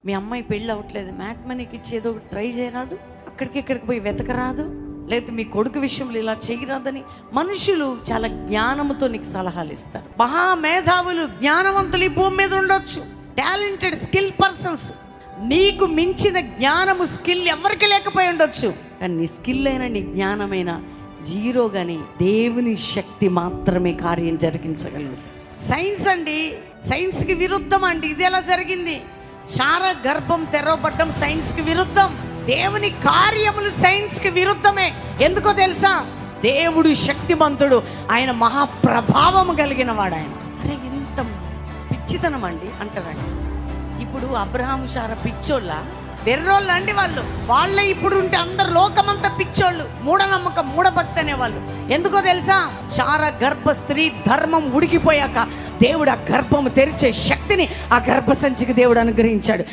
మీ అమ్మాయి పెళ్ళి అవ్వట్లేదు, మ్యాట్మనీకి ఇచ్చి ఏదో ట్రై చేయరాదు, ఇక్కడికి పోయి వెతకరాదు, లేకపోతే మీ కొడుకు విషయంలో ఇలా చేయరాదని మనుషులు చాలా జ్ఞానంతో నీకు సలహాలు ఇస్తారు. మహామేధావులు, జ్ఞానవంతులు ఈ భూమి మీద ఉండొచ్చు, టాలెంటెడ్ స్కిల్ పర్సన్స్. నీకు మించిన జ్ఞానము స్కిల్ ఎవరికి లేకపోయి ఉండొచ్చు, కానీ నీ స్కిల్ అయినా నీ జ్ఞానమైనా జీరో. కానీ దేవుని శక్తి మాత్రమే కార్యం జరిగించగలదు. సైన్స్ అండి, సైన్స్కి విరుద్ధం అండి. ఇది ఎలా జరిగింది? శారా గర్భం తెరవబడ్డం సైన్స్కి విరుద్ధం. దేవుని కార్యములు సైన్స్కి విరుద్ధమే. ఎందుకో తెలుసా? దేవుడు శక్తిమంతుడు, ఆయన మహాప్రభావము కలిగిన వాడు. ఆయన అరే ఇంత పిచ్చితనం అండి అంటారండి. ఇప్పుడు అబ్రహాము శారా పిచ్చోళ్ళ, వెర్రోళ్ళు అండి వాళ్ళే ఇప్పుడు ఉంటే అందరు లోకమంతా పిచ్చోళ్ళు, మూఢనమ్మకం, మూఢభక్తి అనేవాళ్ళు. ఎందుకో తెలుసా? శారా గర్భ స్త్రీ ధర్మం ఉడికిపోయాక దేవుడు ఆ గర్భము తెరిచే శక్తిని ఆ గర్భసంచికి దేవుడు అనుగ్రహించాడు.